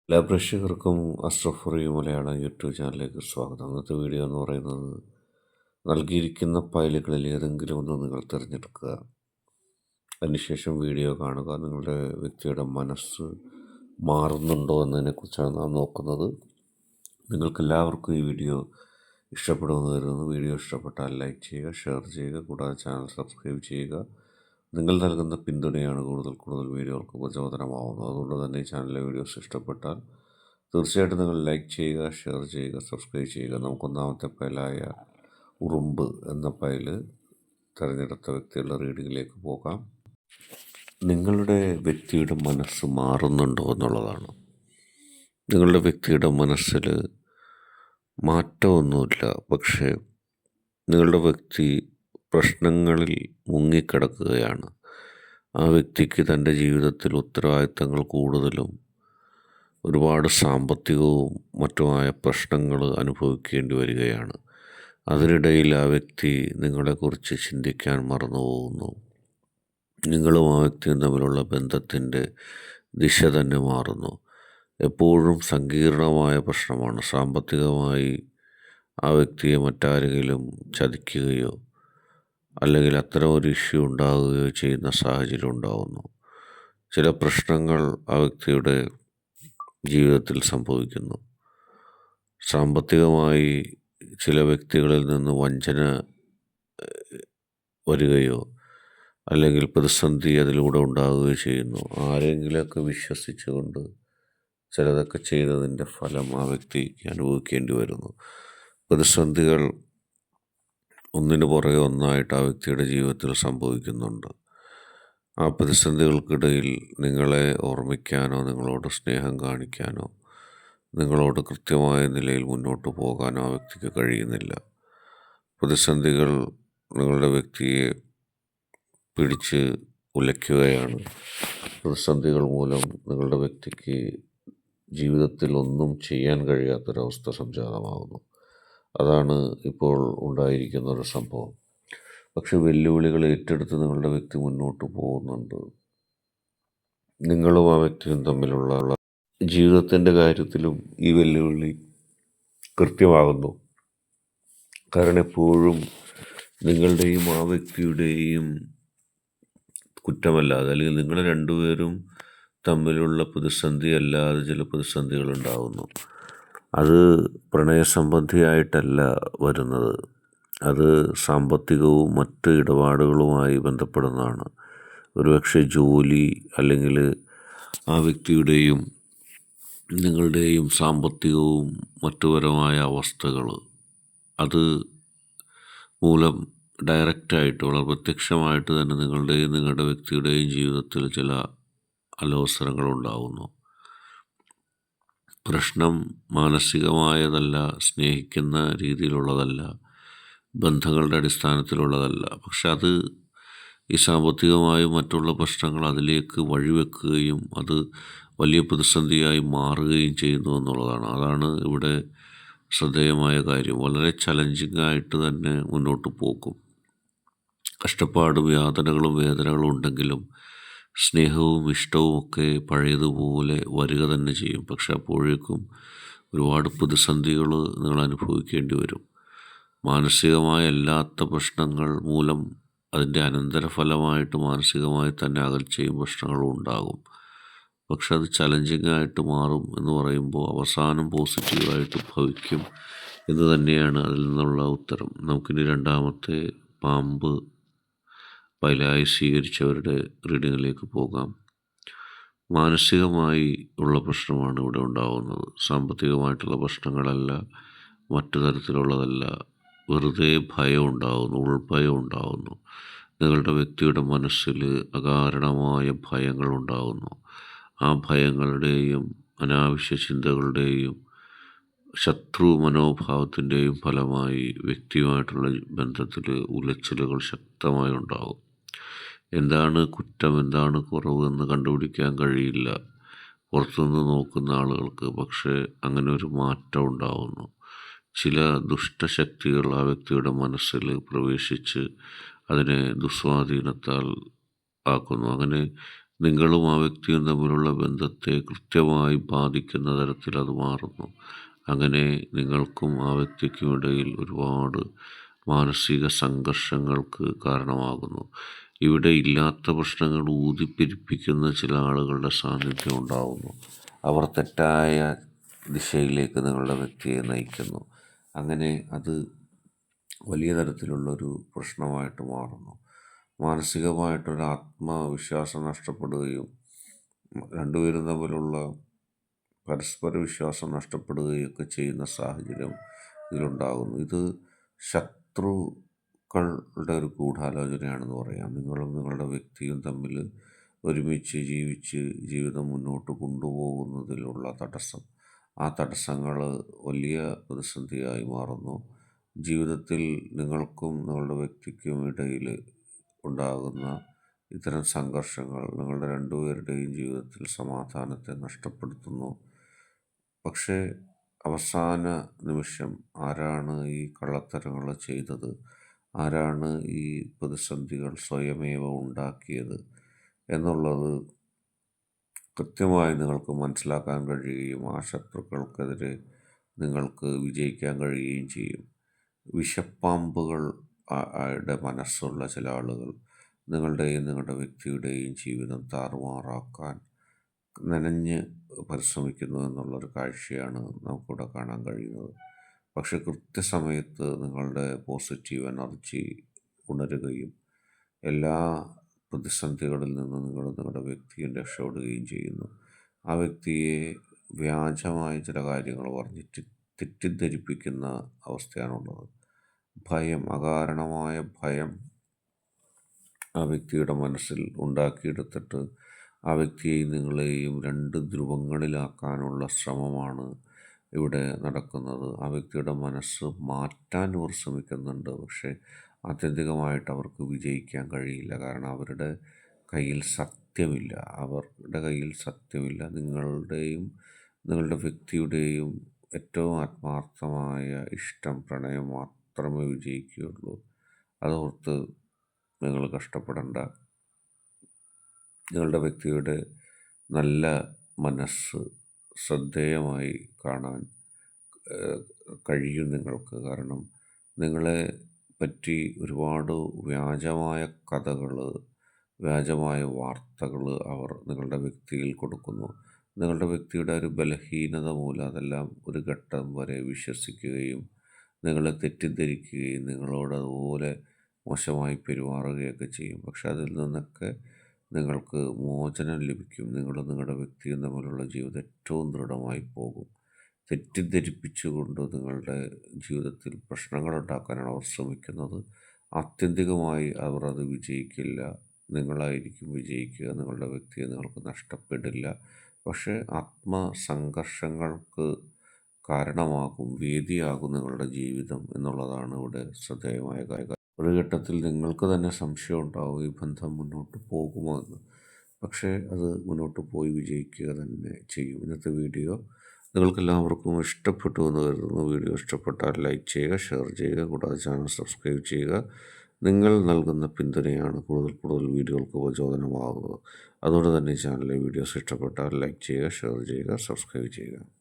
എല്ലാ പ്രേക്ഷകർക്കും അഷ്റഫ് ഫറി മലയാളം യൂട്യൂബ് ചാനലിലേക്ക് സ്വാഗതം. ഇന്നത്തെ വീഡിയോ എന്ന് പറയുന്നത്, നൽകിയിരിക്കുന്ന ഫയലുകളിൽ ഏതെങ്കിലും ഒന്ന് നിങ്ങൾ തിരഞ്ഞെടുക്കുക. അതിനുശേഷം വീഡിയോ കാണുക. നിങ്ങളുടെ വ്യക്തിയുടെ മനസ്സ് മാറുന്നുണ്ടോ എന്നതിനെക്കുറിച്ചാണ് നാം നോക്കുന്നത്. നിങ്ങൾക്കെല്ലാവർക്കും ഈ വീഡിയോ ഇഷ്ടപ്പെടുമെന്ന് കരുതുന്നു. വീഡിയോ ഇഷ്ടപ്പെട്ടാൽ ലൈക്ക് ചെയ്യുക, ഷെയർ ചെയ്യുക, കൂടാതെ ചാനൽ സബ്സ്ക്രൈബ് ചെയ്യുക. നിങ്ങൾ നൽകുന്ന പിന്തുണയാണ് കൂടുതൽ വീഡിയോകൾക്ക് പ്രചോദനമാവുന്നത്. അതുകൊണ്ട് തന്നെ ഈ ചാനലിലെ വീഡിയോസ് ഇഷ്ടപ്പെട്ടാൽ തീർച്ചയായിട്ടും നിങ്ങൾ ലൈക്ക് ചെയ്യുക, ഷെയർ ചെയ്യുക, സബ്സ്ക്രൈബ് ചെയ്യുക. നമുക്കൊന്നാമത്തെ ഫയലായ ഉറുമ്പ് എന്ന ഫയൽ തിരഞ്ഞെടുത്ത വ്യക്തികളുടെ റീഡിങ്ങിലേക്ക് പോകാം. നിങ്ങളുടെ വ്യക്തിയുടെ മനസ്സ് മാറുന്നുണ്ടോ എന്നുള്ളതാണ്. നിങ്ങളുടെ വ്യക്തിയുടെ മനസ്സിൽ മാറ്റമൊന്നുമില്ല, പക്ഷേ നിങ്ങളുടെ വ്യക്തി പ്രശ്നങ്ങളിൽ മുങ്ങിക്കിടക്കുകയാണ്. ആ വ്യക്തിക്ക് തൻ്റെ ജീവിതത്തിൽ ഉത്തരവാദിത്തങ്ങൾ കൂടുതലും ഒരുപാട് സാമ്പത്തികവും മറ്റുമായ പ്രശ്നങ്ങൾ അനുഭവിക്കേണ്ടി വരികയാണ്. അതിനിടയിൽ ആ വ്യക്തി നിങ്ങളെക്കുറിച്ച് ചിന്തിക്കാൻ മറന്നു പോകുന്നു. നിങ്ങളും ആ വ്യക്തിയും തമ്മിലുള്ള ബന്ധത്തിൻ്റെ ദിശ തന്നെ മാറുന്നു. എപ്പോഴും സങ്കീർണമായ പ്രശ്നമാണ്. സാമ്പത്തികമായി ആ വ്യക്തിയെ മറ്റാരെങ്കിലും ചതിക്കുകയോ അല്ലെങ്കിൽ അത്തരം ഒരു ഇഷ്യൂ ഉണ്ടാകുകയോ ചെയ്യുന്ന സാഹചര്യം ഉണ്ടാകുന്നു. ചില പ്രശ്നങ്ങൾ ആ വ്യക്തിയുടെ ജീവിതത്തിൽ സംഭവിക്കുന്നു. സാമ്പത്തികമായി ചില വ്യക്തികളിൽ നിന്ന് വഞ്ചന വരികയോ അല്ലെങ്കിൽ പ്രതിസന്ധി അതിലൂടെ ഉണ്ടാകുകയോ ചെയ്യുന്നു. ആരെങ്കിലുമൊക്കെ വിശ്വസിച്ചുകൊണ്ട് ചിലതൊക്കെ ചെയ്തതിൻ്റെ ഫലം ആ വ്യക്തിക്ക് അനുഭവിക്കേണ്ടി വരുന്നു. പ്രതിസന്ധികൾ ഒന്നിനു പുറകെ ഒന്നായിട്ട് ആ വ്യക്തിയുടെ ജീവിതത്തിൽ സംഭവിക്കുന്നുണ്ട്. ആ പ്രതിസന്ധികൾക്കിടയിൽ നിങ്ങളെ ഓർമ്മിക്കാനോ നിങ്ങളോട് സ്നേഹം കാണിക്കാനോ നിങ്ങളോട് കൃത്യമായ നിലയിൽ മുന്നോട്ട് പോകാനോ ആ വ്യക്തിക്ക് കഴിയുന്നില്ല. പ്രതിസന്ധികൾ നിങ്ങളുടെ വ്യക്തിയെ പിടിച്ച് ഉലയ്ക്കുകയാണ്. പ്രതിസന്ധികൾ മൂലം നിങ്ങളുടെ വ്യക്തിക്ക് ജീവിതത്തിൽ ഒന്നും ചെയ്യാൻ കഴിയാത്തൊരവസ്ഥ സംജാതമാകുന്നു. അതാണ് ഇപ്പോൾ ഉണ്ടായിരിക്കുന്ന ഒരു സംഭവം. പക്ഷെ വെല്ലുവിളികൾ ഏറ്റെടുത്ത് നിങ്ങളുടെ വ്യക്തി മുന്നോട്ട് പോകുന്നുണ്ട്. നിങ്ങളും ആ വ്യക്തിയും തമ്മിലുള്ള ജീവിതത്തിൻ്റെ കാര്യത്തിലും ഈ വെല്ലുവിളി കൃത്യമാകുന്നു. കാരണം എപ്പോഴും നിങ്ങളുടെയും ആ വ്യക്തിയുടെയും കുറ്റമല്ലാതെ, അല്ലെങ്കിൽ നിങ്ങൾ രണ്ടുപേരും തമ്മിലുള്ള പ്രതിസന്ധി അല്ലാതെ ചില പ്രതിസന്ധികൾ ഉണ്ടാകുന്നു. അത് പ്രണയസംബന്ധിയായിട്ടല്ല വരുന്നത്, അത് സാമ്പത്തികവും മറ്റ് ഇടപാടുകളുമായി ബന്ധപ്പെടുന്നതാണ്. ഒരുപക്ഷെ ജോലി അല്ലെങ്കിൽ ആ വ്യക്തിയുടെയും നിങ്ങളുടെയും സാമ്പത്തികവും മറ്റുപരമായ അവസ്ഥകൾ, അത് മൂലം ഡയറക്റ്റായിട്ട് വളരെ പ്രത്യക്ഷമായിട്ട് തന്നെ നിങ്ങളുടെയും നിങ്ങളുടെ വ്യക്തിയുടെയും ജീവിതത്തിൽ ചില അലോസരങ്ങളുണ്ടാകുന്നു. പ്രശ്നം മാനസികമായതല്ല, സ്നേഹിക്കുന്ന രീതിയിലുള്ളതല്ല, ബന്ധങ്ങളുടെ അടിസ്ഥാനത്തിലുള്ളതല്ല. പക്ഷെ അത് ഈ സാമ്പത്തികമായും മറ്റുള്ള പ്രശ്നങ്ങൾ അതിലേക്ക് വഴിവെക്കുകയും അത് വലിയ പ്രതിസന്ധിയായി മാറുകയും ചെയ്യുന്നു എന്നുള്ളതാണ്. അതാണ് ഇവിടെ ശ്രദ്ധേയമായ കാര്യം. വളരെ ചലഞ്ചിങ് ആയിട്ട് തന്നെ മുന്നോട്ട് പോകും. കഷ്ടപ്പാടും യാതനകളും വേദനകളും ഉണ്ടെങ്കിലും സ്നേഹവും ഇഷ്ടവും ഒക്കെ പഴയതുപോലെ വരിക തന്നെ ചെയ്യും. പക്ഷെ അപ്പോഴേക്കും ഒരുപാട് പ്രതിസന്ധികൾ നിങ്ങൾ അനുഭവിക്കേണ്ടി വരും. മാനസികമായ അല്ലാത്ത പ്രശ്നങ്ങൾ മൂലം അതിൻ്റെ അനന്തരഫലമായിട്ട് മാനസികമായി തന്നെ അകൽച്ചയും പ്രശ്നങ്ങളും ഉണ്ടാകും. പക്ഷെ അത് ചലഞ്ചിങ് ആയിട്ട് മാറും എന്ന് പറയുമ്പോൾ അവസാനം പോസിറ്റീവായിട്ട് ഭവിക്കും എന്ന് തന്നെയാണ് അതിൽ നിന്നുള്ള ഉത്തരം. നമുക്കിനി രണ്ടാമത്തെ പാമ്പ് ഫയലായി സ്വീകരിച്ചവരുടെ റീഡിങ്ങിലേക്ക് പോകാം. മാനസികമായി ഉള്ള പ്രശ്നമാണ് ഇവിടെ ഉണ്ടാകുന്നത്. സാമ്പത്തികമായിട്ടുള്ള പ്രശ്നങ്ങളല്ല, മറ്റു തരത്തിലുള്ളതല്ല. വെറുതെ ഭയം ഉണ്ടാകുന്നു, ഉൾഭയം ഉണ്ടാകുന്നു. നിങ്ങളുടെ വ്യക്തിയുടെ മനസ്സിൽ അകാരണമായ ഭയങ്ങൾ ഉണ്ടാകുന്നു. ആ ഭയങ്ങളുടെയും അനാവശ്യ ചിന്തകളുടെയും ശത്രു മനോഭാവത്തിൻ്റെയും ഫലമായി വ്യക്തിയുമായിട്ടുള്ള ബന്ധത്തിൽ ഉലച്ചിലുകൾ ശക്തമായി ഉണ്ടാകും. എന്താണ് കുറ്റം, എന്താണ് കുറവ് എന്ന് കണ്ടുപിടിക്കാൻ കഴിയില്ല പുറത്തുനിന്ന് നോക്കുന്ന ആളുകൾക്ക്. പക്ഷേ അങ്ങനെ ഒരു മാറ്റം ഉണ്ടാകുന്നു. ചില ദുഷ്ടശക്തികൾ ആ വ്യക്തിയുടെ മനസ്സിൽ പ്രവേശിച്ച് അതിനെ ദുസ്വാധീനത്താൽ ആക്കുന്നു. അങ്ങനെ നിങ്ങളും ആ വ്യക്തിയും തമ്മിലുള്ള ബന്ധത്തെ കൃത്യമായി ബാധിക്കുന്ന തരത്തിൽ അത് മാറുന്നു. അങ്ങനെ നിങ്ങൾക്കും ആ വ്യക്തിക്കും ഇടയിൽ ഒരുപാട് മാനസിക സംഘർഷങ്ങൾക്ക് കാരണമാകുന്നു. ഇവിടെ ഇല്ലാത്ത പ്രശ്നങ്ങൾ ഊതിപ്പെരുപ്പിക്കുന്ന ചില ആളുകളുടെ സാന്നിധ്യം ഉണ്ടാകുന്നു. അവർ തെറ്റായ ദിശയിലേക്ക് നിങ്ങളുടെ വ്യക്തിയെ നയിക്കുന്നു. അങ്ങനെ അത് വലിയ തരത്തിലുള്ളൊരു പ്രശ്നമായിട്ട് മാറുന്നു. മാനസികമായിട്ടൊരു ആത്മവിശ്വാസം നഷ്ടപ്പെടുകയും രണ്ടുപേരും തമ്മിലുള്ള പരസ്പര വിശ്വാസം നഷ്ടപ്പെടുകയൊക്കെ ചെയ്യുന്ന സാഹചര്യം ഇതിലുണ്ടാകുന്നു. ഇത് ശത്രുക്കളുടെ ഒരു ഗൂഢാലോചനയാണെന്ന് പറയാം. നിങ്ങളും നിങ്ങളുടെ വ്യക്തിയും തമ്മിൽ ഒരുമിച്ച് ജീവിച്ച് ജീവിതം മുന്നോട്ട് കൊണ്ടുപോകുന്നതിലുള്ള തടസ്സം, ആ തടസ്സങ്ങൾ വലിയ പ്രതിസന്ധിയായി മാറുന്നു. ജീവിതത്തിൽ നിങ്ങൾക്കും നിങ്ങളുടെ വ്യക്തിക്കും ഇടയിൽ ഉണ്ടാകുന്ന ഇത്തരം സംഘർഷങ്ങൾ നിങ്ങളുടെ രണ്ടുപേരുടെയും ജീവിതത്തിൽ സമാധാനത്തെ നഷ്ടപ്പെടുത്തുന്നു. പക്ഷേ അവസാന നിമിഷം ആരാണ് ഈ കള്ളത്തരങ്ങൾ ചെയ്തത്, ആരാണ് ഈ പ്രതിസന്ധികൾ സ്വയമേവ ഉണ്ടാക്കിയത് എന്നുള്ളത് കൃത്യമായി നിങ്ങൾക്ക് മനസ്സിലാക്കാൻ കഴിയുകയും ആ ശത്രുക്കൾക്കെതിരെ നിങ്ങൾക്ക് വിജയിക്കാൻ കഴിയുകയും ചെയ്യും. വിഷപ്പാമ്പുകൾ ടെ മനസ്സുള്ള ചില ആളുകൾ നിങ്ങളുടെയും നിങ്ങളുടെ വ്യക്തിയുടെയും ജീവിതം താറുമാറാക്കാൻ നനഞ്ഞ് പരിശ്രമിക്കുന്നു എന്നുള്ളൊരു കാഴ്ചയാണ് നമുക്കിവിടെ കാണാൻ കഴിയുന്നത്. പക്ഷെ കൃത്യസമയത്ത് നിങ്ങളുടെ പോസിറ്റീവ് എനർജി ഉണരുകയും എല്ലാ പ്രതിസന്ധികളിൽ നിന്ന് നിങ്ങളുടെ വ്യക്തിയെ രക്ഷപ്പെടുകയും ചെയ്യുന്നു. ആ വ്യക്തിയെ വ്യാജമായ ചില കാര്യങ്ങൾ പറഞ്ഞിട്ട് തെറ്റിദ്ധരിപ്പിക്കുന്ന അവസ്ഥയാണുള്ളത്. ഭയം, അകാരണമായ ഭയം ആ വ്യക്തിയുടെ മനസ്സിൽ ഉണ്ടാക്കിയെടുത്തിട്ട് ആ വ്യക്തിയെയും നിങ്ങളെയും രണ്ട് ധ്രുവങ്ങളിലാക്കാനുള്ള ശ്രമമാണ് ഇവിടെ നടക്കുന്നത്. ആ വ്യക്തിയുടെ മനസ്സ് മാറ്റാൻ ഇവർ ശ്രമിക്കുന്നുണ്ട്. പക്ഷേ ആത്യന്തികമായിട്ട് അവർക്ക് വിജയിക്കാൻ കഴിയില്ല. കാരണം അവരുടെ കയ്യിൽ സത്യമില്ല. അവരുടെ കയ്യിൽ സത്യമില്ല. നിങ്ങളുടെയും നിങ്ങളുടെ വ്യക്തിയുടെയും ഏറ്റവും ആത്മാർത്ഥമായ ഇഷ്ടം, പ്രണയം മാത്രമേ വിജയിക്കുകയുള്ളൂ. അതോർത്ത് നിങ്ങൾ കഷ്ടപ്പെടേണ്ട. നിങ്ങളുടെ വ്യക്തിയുടെ നല്ല മനസ്സ് ശ്രദ്ധേയമായി കാണാൻ കഴിയും നിങ്ങൾക്ക്. കാരണം നിങ്ങളെ പറ്റി ഒരുപാട് വ്യാജമായ കഥകൾ, വ്യാജമായ വാർത്തകൾ അവർ നിങ്ങളുടെ വ്യക്തിയിൽ കൊടുക്കുന്നു. നിങ്ങളുടെ വ്യക്തിയുടെ ഒരു ബലഹീനത മൂലം അതെല്ലാം ഒരു ഘട്ടം വരെ വിശ്വസിക്കുകയും നിങ്ങളെ തെറ്റിദ്ധരിക്കുകയും നിങ്ങളോട് അതുപോലെ മോശമായി പെരുമാറുകയൊക്കെ ചെയ്യും. പക്ഷെ അതിൽ നിന്നൊക്കെ നിങ്ങൾക്ക് മോചനം ലഭിക്കും. നിങ്ങളും നിങ്ങളുടെ വ്യക്തിയും തമ്മിലുള്ള ജീവിതം ഏറ്റവും ദൃഢമായി പോകും. തെറ്റിദ്ധരിപ്പിച്ചുകൊണ്ട് നിങ്ങളുടെ ജീവിതത്തിൽ പ്രശ്നങ്ങളുണ്ടാക്കാനാണ് അവർ ശ്രമിക്കുന്നത്. ആത്യന്തികമായി അവർ അത് വിജയിക്കില്ല. നിങ്ങളായിരിക്കും വിജയിക്കുക. നിങ്ങളുടെ വ്യക്തിയെ നിങ്ങൾക്ക് നഷ്ടപ്പെടില്ല. പക്ഷേ ആത്മസംഘർഷങ്ങൾക്ക് കാരണമാകും, വേദിയാകും നിങ്ങളുടെ ജീവിതം എന്നുള്ളതാണ് ഇവിടെ ശ്രദ്ധേയമായ കാര്യം. ഒരു ഘട്ടത്തിൽ നിങ്ങൾക്ക് തന്നെ സംശയം ഉണ്ടാവും, ഈ ബന്ധം മുന്നോട്ട് പോകുമോ എന്ന്. പക്ഷേ അത് മുന്നോട്ട് പോയി വിജയിക്കുക തന്നെ ചെയ്യും. ഇന്നത്തെ വീഡിയോ നിങ്ങൾക്കെല്ലാവർക്കും ഇഷ്ടപ്പെട്ടു എന്ന് കരുതുന്നു. വീഡിയോ ഇഷ്ടപ്പെട്ടാൽ ലൈക്ക് ചെയ്യുക, ഷെയർ ചെയ്യുക, കൂടാതെ ചാനൽ സബ്സ്ക്രൈബ് ചെയ്യുക. നിങ്ങൾ നൽകുന്ന പിന്തുണയാണ് കൂടുതൽ കൂടുതൽ വീഡിയോകൾക്ക് പ്രചോദനമാകുന്നത്. അതുകൊണ്ട് തന്നെ ഈ ചാനലിലെ വീഡിയോസ് ഇഷ്ടപ്പെട്ടാൽ ലൈക്ക് ചെയ്യുക, ഷെയർ ചെയ്യുക, സബ്സ്ക്രൈബ് ചെയ്യുക.